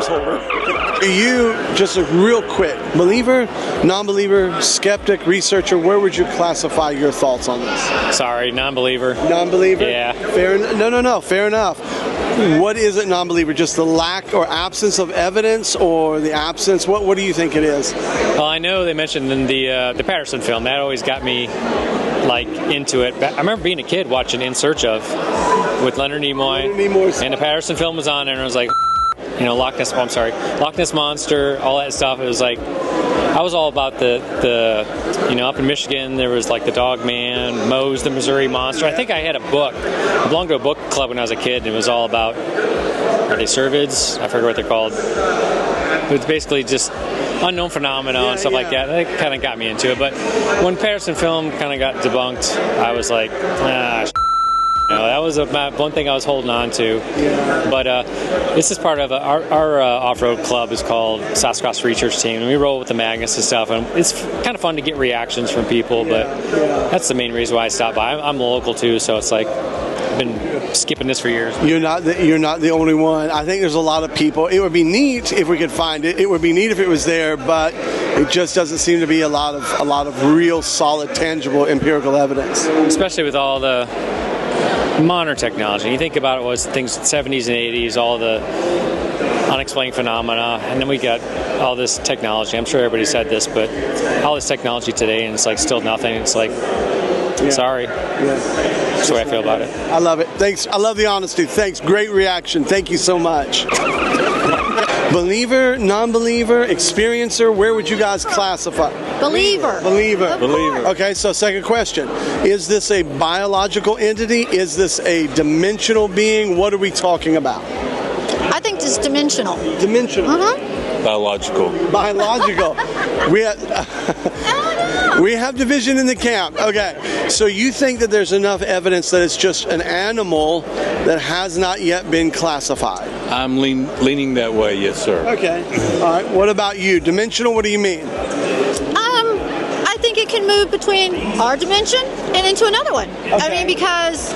cigars holder. You, just a real quick, believer, non-believer, skeptic, researcher, where would you classify your thoughts on this? Sorry, non-believer. Non-believer? Yeah. No, fair enough. What is it, non-believer? Just the lack or absence of evidence, or the absence? What do you think it is? Well, I know they mentioned in the Patterson film, that always got me like into it. I remember being a kid watching In Search Of with Leonard Nimoy, and the Patterson film was on, and I was like, you know, Loch Ness Monster, all that stuff. It was like, I was all about the you know, up in Michigan, there was like the Dog Man, Mose the Missouri Monster. I think I had a book. I belonged to a book club when I was a kid, and it was all about, are they cervids? I forget what they're called. It's basically just unknown phenomena and stuff like that. That kind of got me into it. But when Patterson film kind of got debunked, I was like, you know, that was one thing I was holding on to. But this is part of our off-road club is called Sasquatch Research Team, and we roll with the magnets and stuff, and it's kind of fun to get reactions from people, but that's the main reason why I stopped by. I'm local too, so it's like I've been skipping this for years. You're not the only one. I think there's a lot of people. It would be neat if we could find it. It would be neat if it was there, but it just doesn't seem to be a lot of real, solid, tangible, empirical evidence. Especially with all the modern technology. You think about it, was things 70s and 80s, all the unexplained phenomena, and then we got all this technology. I'm sure everybody said this, but all this technology today, and it's like still nothing. It's like, sorry. That's the way I feel about it. I love it. Thanks. I love the honesty. Thanks. Great reaction. Thank you so much. Believer, non-believer, experiencer, where would you guys classify? Believer. Okay, so second question. Is this a biological entity? Is this a dimensional being? What are we talking about? I think it's dimensional. Dimensional. Biological. We have division in the camp. Okay, so you think that there's enough evidence that it's just an animal that has not yet been classified? I'm leaning that way, yes, sir. Okay. All right. What about you? Dimensional, what do you mean? I think it can move between our dimension and into another one. Okay. I mean, because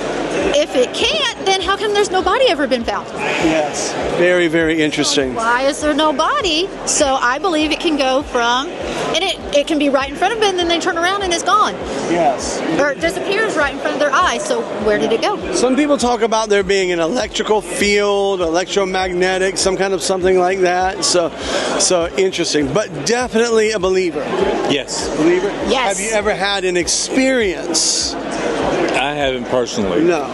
if it can't, then how come there's no body ever been found? Yes. Very, very interesting. Why is there no body? So I believe it can go from, and it can be right in front of them, and then they turn around and it's gone. Yes. Or it disappears right in front of their eyes. So where did it go? Some people talk about there being an electrical field, electromagnetic, some kind of something like that. So interesting. But definitely a believer. Yes. Believer? Yes. Have you ever had an experience? I haven't personally. No.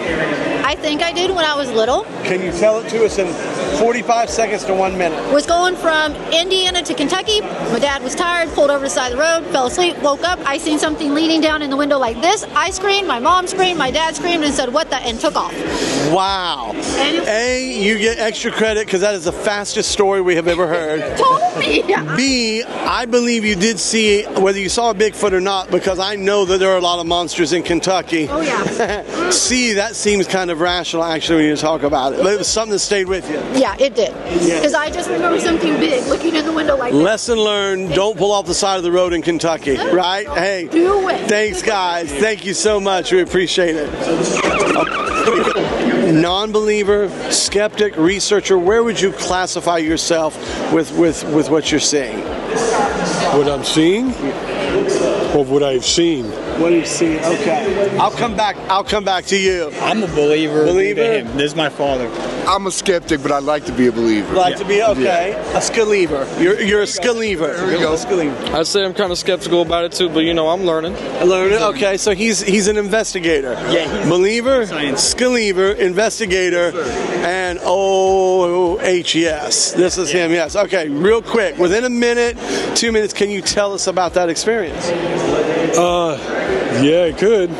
I think I did when I was little. Can you tell it to us in 45 seconds to 1 minute? Was going from Indiana to Kentucky. My dad was tired, pulled over to the side of the road, fell asleep, woke up. I seen something leaning down in the window like this. I screamed, my mom screamed, my dad screamed, and said, "What the?" and took off. Wow. A, you get extra credit because that is the fastest story we have ever heard. Told me. B, I believe you did see, whether you saw a Bigfoot or not, because I know that there are a lot of monsters in Kentucky. Oh, yeah. C, that seems kind of rational, actually, when you talk about it. But it was something that stayed with you. Yeah, it did. Because I just remember something big looking in the window like this. Lesson learned, don't pull off the side of the road in Kentucky, right? Hey, do it. Thanks, guys. Thank you so much. We appreciate it. Non-believer, skeptic, researcher, where would you classify yourself with what you're seeing? What I'm seeing? Or what I've seen? What you've seen? Okay. I'll come back to you. I'm a believer. Believer? This is my father. I'm a skeptic, but I'd like to be a believer. To be okay. A skelever. You're a skelever. There we go. I'd say I'm kind of skeptical about it too, but you know, I'm learning. Okay, so he's an investigator. Yeah. Believer, skelever, investigator, and OHS. This is him. Yes. Okay. Real quick, within a minute, 2 minutes, can you tell us about that experience? Yeah, I could.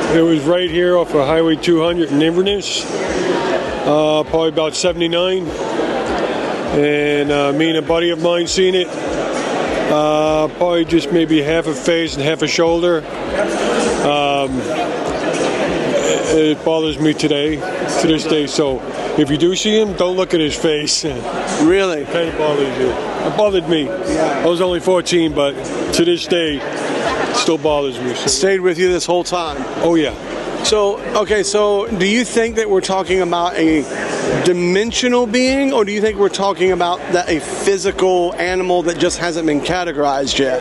It was right here off of Highway 200 in Inverness, probably about 79. And me and a buddy of mine seen it, probably just maybe half a face and half a shoulder. It bothers me to this day. So if you do see him, don't look at his face. Really? It kind of bothers you. It bothered me. Yeah. I was only 14, but to this day, it still bothers me. It stayed with you this whole time? Oh, yeah. So do you think that we're talking about a dimensional being, or do you think we're talking about a physical animal that just hasn't been categorized yet?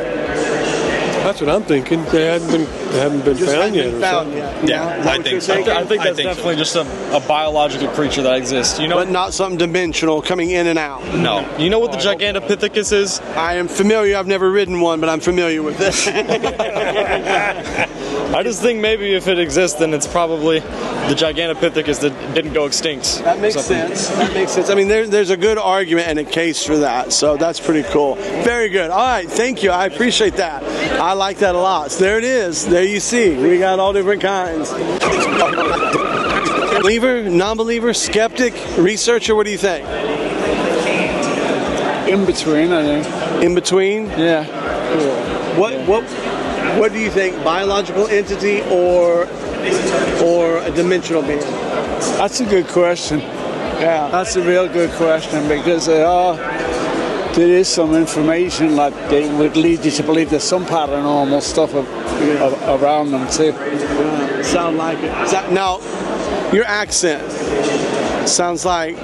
That's what I'm thinking. They haven't been found yet. Yeah, I think so. I think that's definitely just a biological creature that exists. You know, but not something dimensional coming in and out. No. You know what the Gigantopithecus is? I am familiar. I've never ridden one, but I'm familiar with this. I just think maybe if it exists, then it's probably the Gigantopithecus that didn't go extinct. That makes sense. That makes sense. I mean, there's a good argument and a case for that, so that's pretty cool. Very good. All right, thank you. I appreciate that. I like that a lot. So there it is. There you see. We got all different kinds. Believer, non-believer, skeptic, researcher, what do you think? In between, I think. In between? Yeah. Cool. What do you think? Biological entity or a dimensional being? That's a good question. Yeah. That's a real good question, because there is some information that they would lead you to believe there's some paranormal stuff around them too. Sound like it. Now, your accent sounds like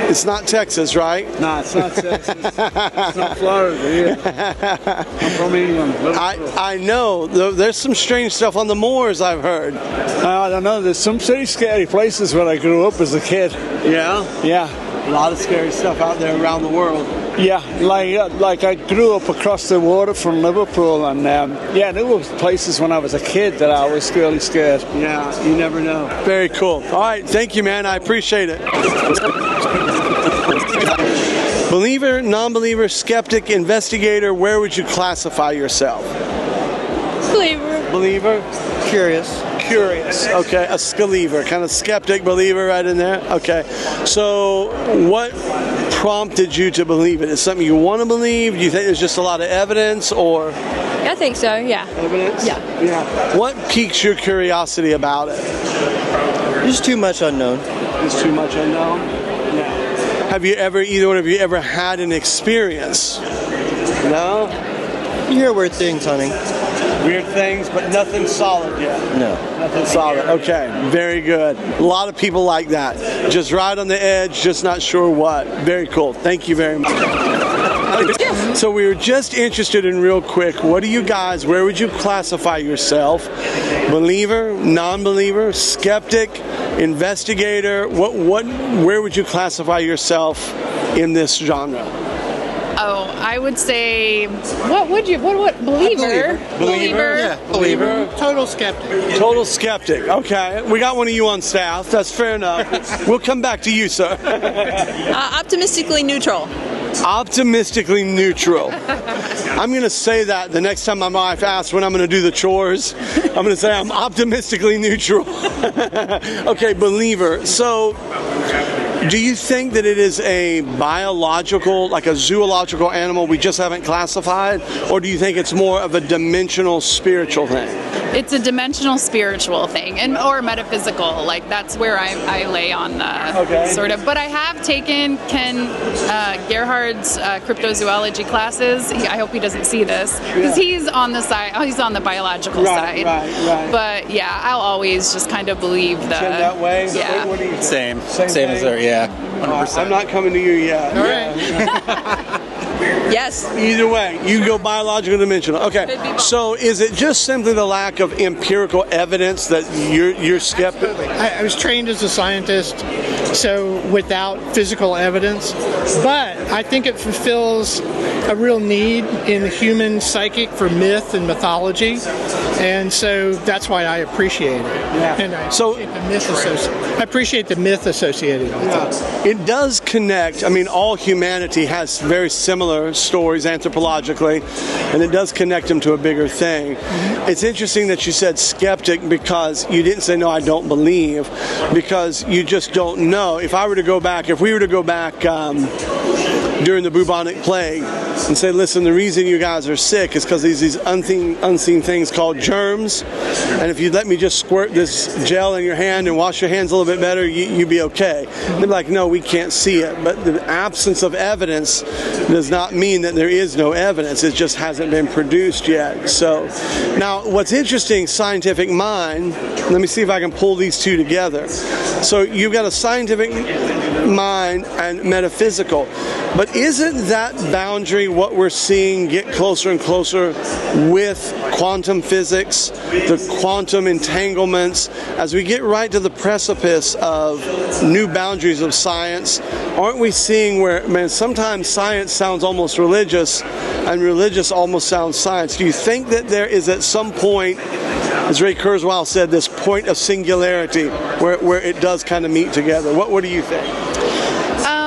it's not Texas, right? No, it's not Texas. It's not Florida. Yeah. I'm from England. I know. There's some strange stuff on the moors, I've heard. I don't know. There's some pretty scary places where I grew up as a kid. Yeah? Yeah. A lot of scary stuff out there around the world. Yeah, like I grew up across the water from Liverpool, and there were places when I was a kid that I was really scared. Yeah, you never know. Very cool. All right, thank you, man. I appreciate it. Believer, non-believer, skeptic, investigator, where would you classify yourself? Believer. Believer? Curious. Curious. Okay, a skelever, kind of skeptic, believer right in there. Okay, so what prompted you to believe it? Is it something you want to believe? Do you think there's just a lot of evidence, or? I think so, yeah. Evidence? Yeah. What piques your curiosity about it? There's too much unknown. There's too much unknown? Yeah. Have you ever, either one of you, ever had an experience? No? You hear weird things, honey. Weird things, but nothing solid yet. No. Nothing solid. Okay, very good. A lot of people like that. Just right on the edge, just not sure what. Very cool. Thank you very much. So we were just interested in, real quick, what do you guys, where would you classify yourself? Believer, non-believer, skeptic, investigator? Where would you classify yourself in this genre? Oh, I would say, what believer? Believer? Yeah, believer. Total skeptic. Total skeptic. Okay. We got one of you on staff. That's fair enough. We'll come back to you, sir. Optimistically neutral. Optimistically neutral. I'm going to say that the next time my wife asks when I'm going to do the chores. I'm going to say I'm optimistically neutral. Okay, believer. So, do you think that it is a biological, like a zoological animal we just haven't classified? Or do you think it's more of a dimensional spiritual thing? It's a dimensional spiritual thing, or metaphysical. Like, that's where I lay on the sort of. But I have taken Ken Gerhard's cryptozoology classes. I hope he doesn't see this, because he's on the side. He's on the biological side. Right. But yeah, I'll always just kind of believe the. That way. Yeah. What do you Same as her. Yeah. 100%. I'm not coming to you yet. All right. Yes. Either way, you go biological, dimensional. Okay. So is it just simply the lack of empirical evidence that you're skeptical? I was trained as a scientist, so without physical evidence, but I think it fulfills a real need in the human psychic for myth and mythology, and so that's why I appreciate it. Yeah. And I appreciate the myth associated with it. It does connect. I mean, all humanity has very similar stories anthropologically, and it does connect them to a bigger thing. Mm-hmm. It's interesting that you said skeptic, because you didn't say, no, I don't believe, because you just don't know. If we were to go back during the bubonic plague and say, listen, the reason you guys are sick is because these unseen things called germs, and if you let me just squirt this gel in your hand and wash your hands a little bit better, you'd be okay. They'd be like, no, we can't see it. But the absence of evidence does not mean that there is no evidence. It just hasn't been produced yet. So now what's interesting, scientific mind, let me see if I can pull these two together. So you've got a scientific mind and metaphysical. But isn't that boundary what we're seeing get closer and closer with quantum physics, the quantum entanglements, as we get right to the precipice of new boundaries of science? Aren't we seeing where, man, sometimes science sounds almost religious and religious almost sounds science? Do you think that there is at some point, as Ray Kurzweil said, this point of singularity where it does kind of meet together? What do you think?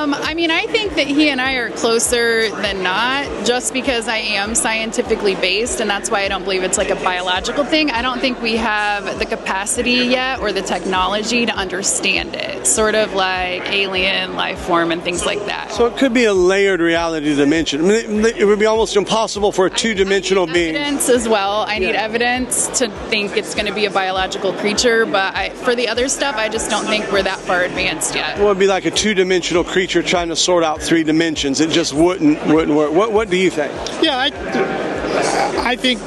I mean, I think that he and I are closer than not, just because I am scientifically based, and that's why I don't believe it's like a biological thing. I don't think we have the capacity yet or the technology to understand it, sort of like alien life form and things like that. So it could be a layered reality dimension. I mean, it would be almost impossible for a two-dimensional being. Evidence as well. I need evidence to think it's going to be a biological creature, but for the other stuff, I just don't think we're that far advanced yet. Well, it'd be like a two-dimensional creature trying to sort out three dimensions. It just wouldn't work. What do you think? Yeah, I think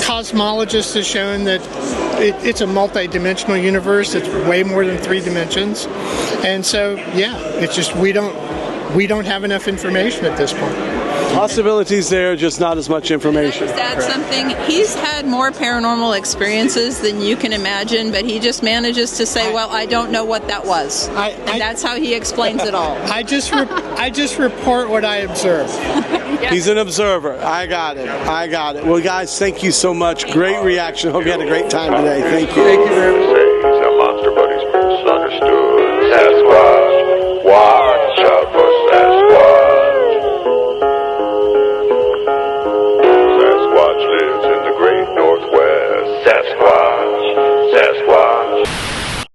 cosmologists have shown that it's a multi-dimensional universe. It's way more than 3 dimensions, and so yeah, it's just we don't have enough information at this point. Possibilities there, just not as much information. Can I just add something? He's had more paranormal experiences than you can imagine, but he just manages to say, well, I don't know what that was. And that's how he explains it all. I just report what I observe. He's an observer. I got it. Well, guys, thank you so much. Great reaction. Hope you had a great time today. Thank you. Thank you very much. Some monster buddies misunderstood. Sasquatch. Watch out for Sasquatch. Sasquatch lives in the great Northwest. Sasquatch.